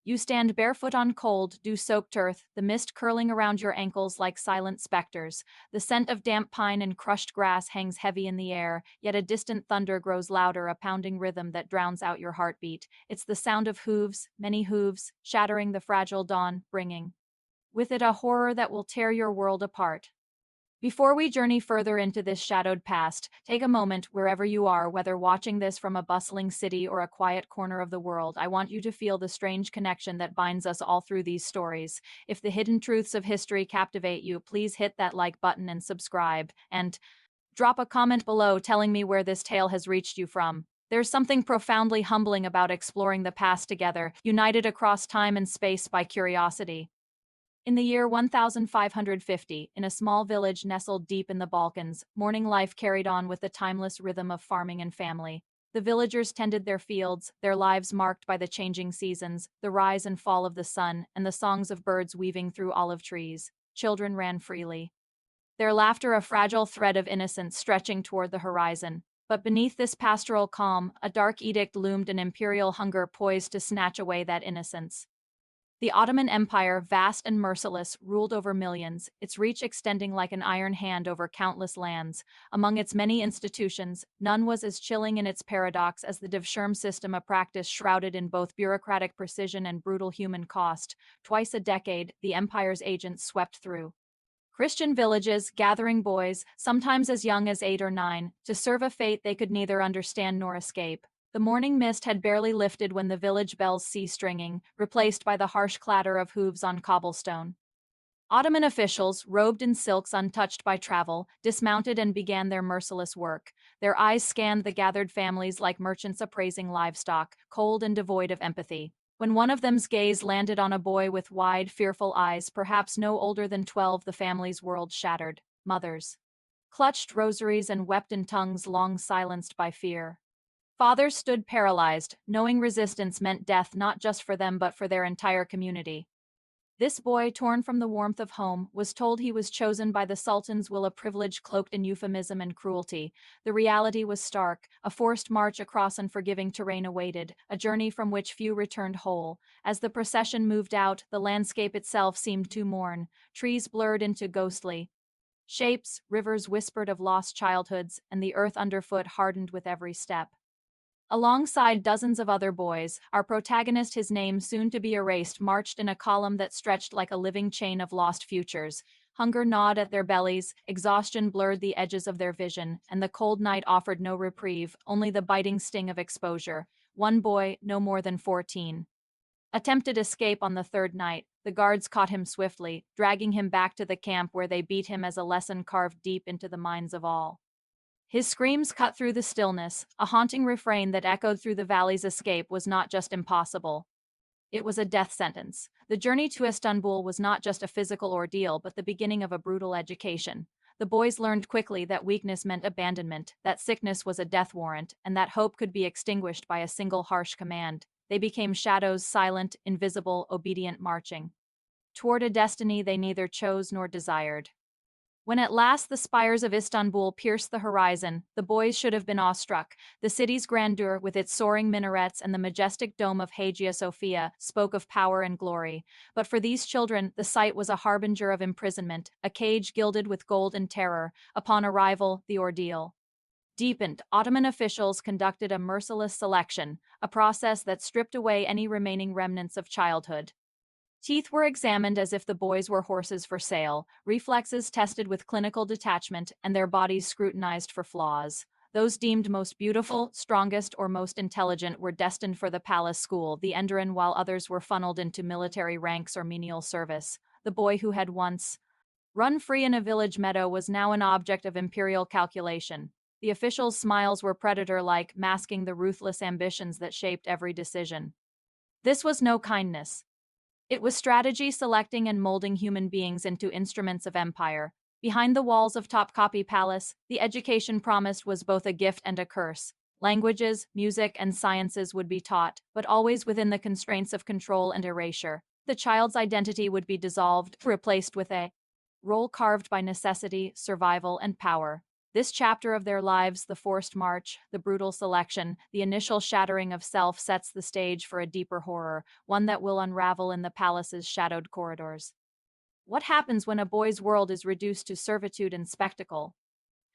You stand barefoot on cold, dew-soaked earth, the mist curling around your ankles like silent specters. The scent of damp pine and crushed grass hangs heavy in the air, yet a distant thunder grows louder, a pounding rhythm that drowns out your heartbeat. It's the sound of hooves, many hooves, shattering the fragile dawn, bringing with it a horror that will tear your world apart. Before we journey further into this shadowed past, take a moment, wherever you are, whether watching this from a bustling city or a quiet corner of the world. I want you to feel the strange connection that binds us all through these stories. If the hidden truths of history captivate you, please hit that like button and subscribe, and drop a comment below telling me where this tale has reached you from. There's something profoundly humbling about exploring the past together, united across time and space by curiosity. In the year 1550, in a small village nestled deep in the Balkans, morning life carried on with the timeless rhythm of farming and family. The villagers tended their fields, their lives marked by the changing seasons, the rise and fall of the sun, and the songs of birds weaving through olive trees. Children ran freely, their laughter a fragile thread of innocence stretching toward the horizon. But beneath this pastoral calm, a dark edict loomed, an imperial hunger poised to snatch away that innocence. The Ottoman Empire, vast and merciless, ruled over millions, its reach extending like an iron hand over countless lands. Among its many institutions, none was as chilling in its paradox as the Devshirme system, a practice shrouded in both bureaucratic precision and brutal human cost. Twice a decade, the empire's agents swept through Christian villages, gathering boys, sometimes as young as 8 or 9, to serve a fate they could neither understand nor escape. The morning mist had barely lifted when the village bells ceased ringing, replaced by the harsh clatter of hooves on cobblestone. Ottoman officials, robed in silks untouched by travel, dismounted and began their merciless work. Their eyes scanned the gathered families like merchants appraising livestock, cold and devoid of empathy. When one of them's gaze landed on a boy with wide, fearful eyes, perhaps no older than 12, the family's world shattered. Mothers clutched rosaries and wept in tongues long silenced by fear. Fathers stood paralyzed, knowing resistance meant death not just for them but for their entire community. This boy, torn from the warmth of home, was told he was chosen by the Sultan's will, a privilege cloaked in euphemism and cruelty. The reality was stark. A forced march across unforgiving terrain awaited, a journey from which few returned whole. As the procession moved out, the landscape itself seemed to mourn. Trees blurred into ghostly shapes, rivers whispered of lost childhoods, and the earth underfoot hardened with every step. Alongside dozens of other boys, our protagonist, his name soon to be erased, marched in a column that stretched like a living chain of lost futures. Hunger gnawed at their bellies, exhaustion blurred the edges of their vision, and the cold night offered no reprieve, only the biting sting of exposure. One boy, no more than 14, attempted escape on the third night. The guards caught him swiftly, dragging him back to the camp where they beat him as a lesson carved deep into the minds of all. His screams cut through the stillness, a haunting refrain that echoed through the valleys. Escape was not just impossible, it was a death sentence. The journey to Istanbul was not just a physical ordeal but the beginning of a brutal education. The boys learned quickly that weakness meant abandonment, that sickness was a death warrant, and that hope could be extinguished by a single harsh command. They became shadows, silent, invisible, obedient, marching toward a destiny they neither chose nor desired. When at last the spires of Istanbul pierced the horizon, the boys should have been awestruck. The city's grandeur, with its soaring minarets and the majestic dome of Hagia Sophia, spoke of power and glory. But for these children, the sight was a harbinger of imprisonment, a cage gilded with gold and terror. Upon arrival, the ordeal deepened. Ottoman officials conducted a merciless selection, a process that stripped away any remaining remnants of childhood. Teeth were examined as if the boys were horses for sale, reflexes tested with clinical detachment, and their bodies scrutinized for flaws. Those deemed most beautiful, strongest, or most intelligent were destined for the palace school, the Enderan, while others were funneled into military ranks or menial service. The boy who had once run free in a village meadow was now an object of imperial calculation. The officials' smiles were predator-like, masking the ruthless ambitions that shaped every decision. This was no kindness. It was strategy, selecting and molding human beings into instruments of empire. Behind the walls of Topkapi Palace, the education promised was both a gift and a curse. Languages, music, and sciences would be taught, but always within the constraints of control and erasure. The child's identity would be dissolved, replaced with a role carved by necessity, survival, and power. This chapter of their lives, the forced march, the brutal selection, the initial shattering of self, sets the stage for a deeper horror, one that will unravel in the palace's shadowed corridors. What happens when a boy's world is reduced to servitude and spectacle?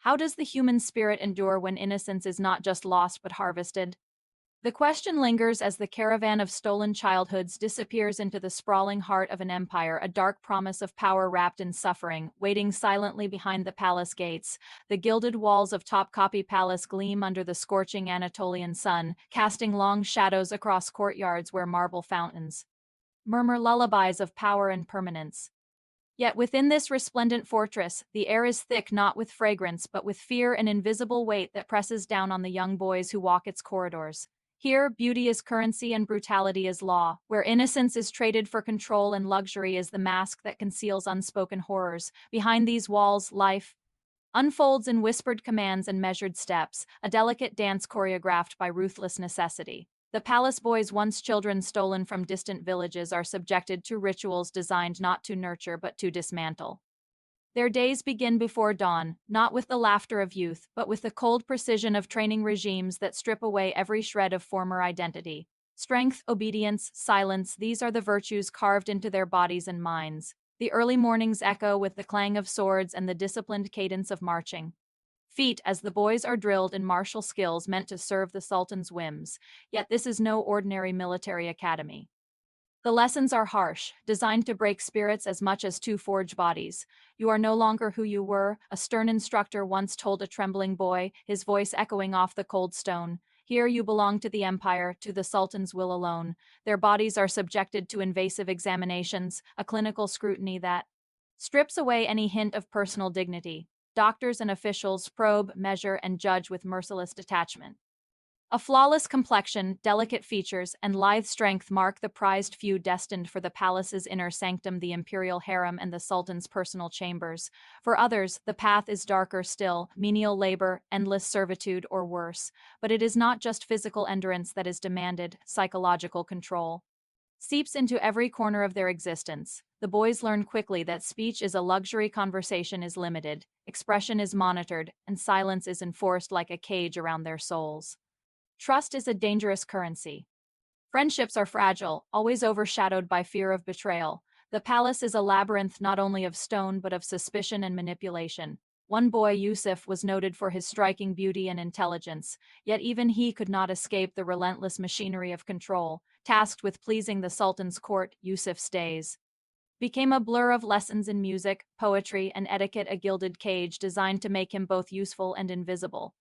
How does the human spirit endure when innocence is not just lost but harvested? The question lingers as the caravan of stolen childhoods disappears into the sprawling heart of an empire, a dark promise of power wrapped in suffering, waiting silently behind the palace gates. The gilded walls of Topkapi Palace gleam under the scorching Anatolian sun, casting long shadows across courtyards where marble fountains murmur lullabies of power and permanence. Yet within this resplendent fortress, the air is thick not with fragrance but with fear, and invisible weight that presses down on the young boys who walk its corridors. Here, beauty is currency and brutality is law. Where innocence is traded for control and luxury is the mask that conceals unspoken horrors. Behind these walls, life unfolds in whispered commands and measured steps, a delicate dance choreographed by ruthless necessity. The palace boys, once children stolen from distant villages, are subjected to rituals designed not to nurture but to dismantle. Their days begin before dawn, not with the laughter of youth, but with the cold precision of training regimes that strip away every shred of former identity. Strength, obedience, silence, these are the virtues carved into their bodies and minds. The early mornings echo with the clang of swords and the disciplined cadence of marching feet as the boys are drilled in martial skills meant to serve the Sultan's whims. Yet this is no ordinary military academy. The lessons are harsh, designed to break spirits as much as to forge bodies. You are no longer who you were, a stern instructor once told a trembling boy, his voice echoing off the cold stone. Here you belong to the empire, to the Sultan's will alone. Their bodies are subjected to invasive examinations, a clinical scrutiny that strips away any hint of personal dignity. Doctors and officials probe, measure, and judge with merciless detachment. A flawless complexion, delicate features, and lithe strength mark the prized few destined for the palace's inner sanctum, the imperial harem and the sultan's personal chambers. For others, the path is darker still, menial labor, endless servitude, or worse. But it is not just physical endurance that is demanded, psychological control seeps into every corner of their existence. The boys learn quickly that speech is a luxury, conversation is limited, expression is monitored, and silence is enforced like a cage around their souls. Trust is a dangerous currency. Friendships are fragile, always overshadowed by fear of betrayal. The palace is a labyrinth not only of stone but of suspicion and manipulation. One boy, Yusuf, was noted for his striking beauty and intelligence, yet even he could not escape the relentless machinery of control. Tasked with pleasing the Sultan's court, Yusuf's days became a blur of lessons in music, poetry, and etiquette, a gilded cage designed to make him both useful and invisible.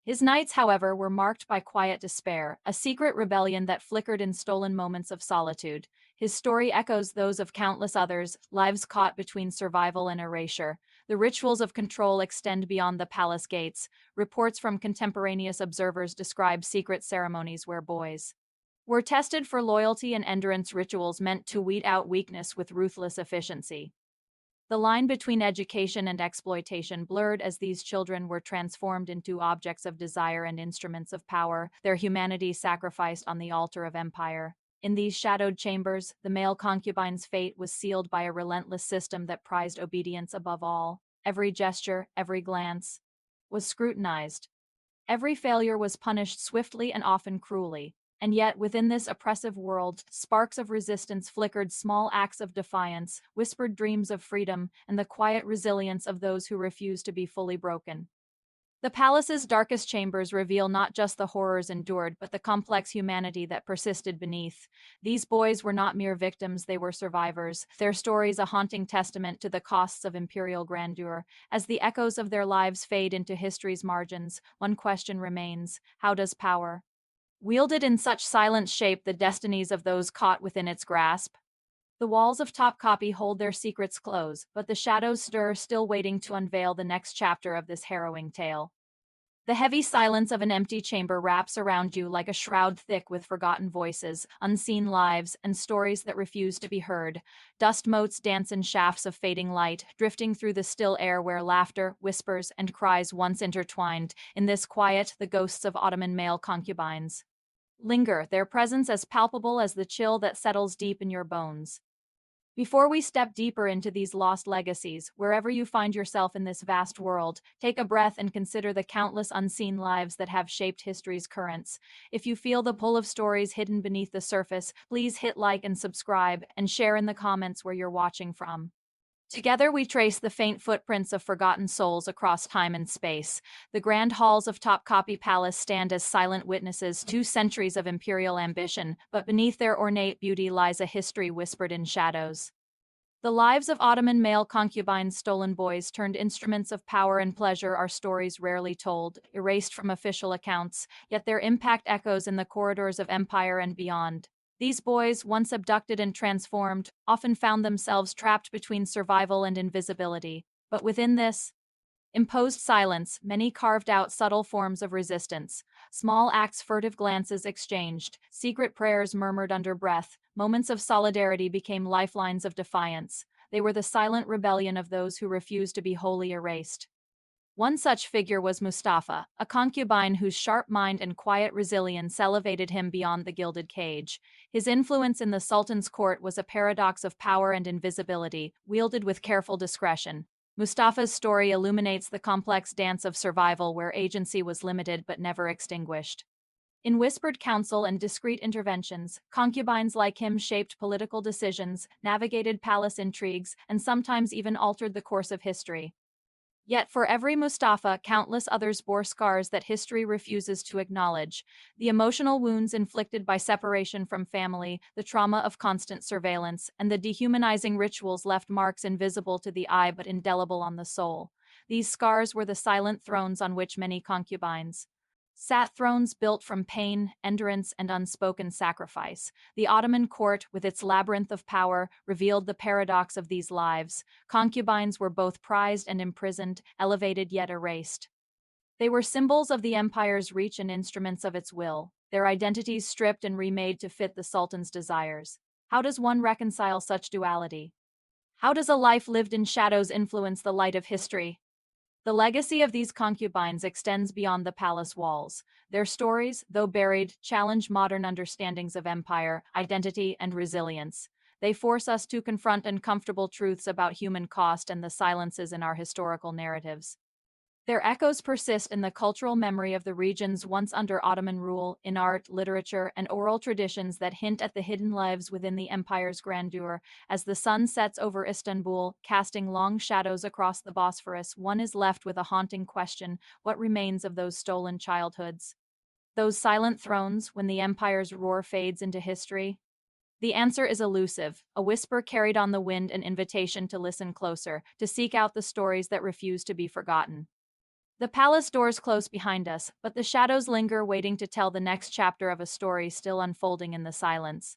His nights, however, were marked by quiet despair, a secret rebellion that flickered in stolen moments of solitude. His story echoes those of countless others, lives caught between survival and erasure. The rituals of control extend beyond the palace gates. Reports from contemporaneous observers describe secret ceremonies where boys were tested for loyalty and endurance, rituals meant to weed out weakness with ruthless efficiency. The line between education and exploitation blurred as these children were transformed into objects of desire and instruments of power, their humanity sacrificed on the altar of empire. In these shadowed chambers, the male concubine's fate was sealed by a relentless system that prized obedience above all. Every gesture, every glance was scrutinized. Every failure was punished swiftly and often cruelly. And yet, within this oppressive world, sparks of resistance flickered, small acts of defiance, whispered dreams of freedom, and the quiet resilience of those who refused to be fully broken. The palace's darkest chambers reveal not just the horrors endured, but the complex humanity that persisted beneath. These boys were not mere victims, they were survivors, their stories a haunting testament to the costs of imperial grandeur. As the echoes of their lives fade into history's margins, one question remains: how does power, wielded in such silence, shape the destinies of those caught within its grasp? The walls of Topkapi hold their secrets close, but the shadows stir, still waiting to unveil the next chapter of this harrowing tale. The heavy silence of an empty chamber wraps around you like a shroud, thick with forgotten voices, unseen lives, and stories that refuse to be heard. Dust motes dance in shafts of fading light, drifting through the still air where laughter, whispers, and cries once intertwined. In this quiet, the ghosts of Ottoman male concubines linger, their presence as palpable as the chill that settles deep in your bones. Before we step deeper into these lost legacies, wherever you find yourself in this vast world, take a breath and consider the countless unseen lives that have shaped history's currents. If you feel the pull of stories hidden beneath the surface, please hit like and subscribe, and share in the comments where you're watching from. Together we trace the faint footprints of forgotten souls across time and space. The grand halls of Topkapi Palace stand as silent witnesses to centuries of imperial ambition, but beneath their ornate beauty lies a history whispered in shadows. The lives of Ottoman male concubines, stolen boys turned instruments of power and pleasure, are stories rarely told, erased from official accounts, yet their impact echoes in the corridors of empire and beyond. These boys, once abducted and transformed, often found themselves trapped between survival and invisibility. But within this imposed silence, many carved out subtle forms of resistance. Small acts, furtive glances exchanged, secret prayers murmured under breath, moments of solidarity became lifelines of defiance. They were the silent rebellion of those who refused to be wholly erased. One such figure was Mustafa, a concubine whose sharp mind and quiet resilience elevated him beyond the gilded cage. His influence in the Sultan's court was a paradox of power and invisibility, wielded with careful discretion. Mustafa's story illuminates the complex dance of survival where agency was limited but never extinguished. In whispered counsel and discreet interventions, concubines like him shaped political decisions, navigated palace intrigues, and sometimes even altered the course of history. Yet for every Mustafa, countless others bore scars that history refuses to acknowledge. The emotional wounds inflicted by separation from family, the trauma of constant surveillance, and the dehumanizing rituals left marks invisible to the eye but indelible on the soul. These scars were the silent thrones on which many concubines sat, thrones built from pain, endurance, and unspoken sacrifice. The Ottoman court, with its labyrinth of power, revealed the paradox of these lives. Concubines were both prized and imprisoned, elevated yet erased. They were symbols of the empire's reach and instruments of its will, their identities stripped and remade to fit the Sultan's desires. How does one reconcile such duality? How does a life lived in shadows influence the light of history? The legacy of these concubines extends beyond the palace walls. Their stories, though buried, challenge modern understandings of empire, identity, and resilience. They force us to confront uncomfortable truths about human cost and the silences in our historical narratives. Their echoes persist in the cultural memory of the regions once under Ottoman rule, in art, literature, and oral traditions that hint at the hidden lives within the empire's grandeur. As the sun sets over Istanbul, casting long shadows across the Bosphorus, one is left with a haunting question: what remains of those stolen childhoods? Those silent thrones, when the empire's roar fades into history? The answer is elusive, a whisper carried on the wind, an invitation to listen closer, to seek out the stories that refuse to be forgotten. The palace doors close behind us, but the shadows linger, waiting to tell the next chapter of a story still unfolding in the silence.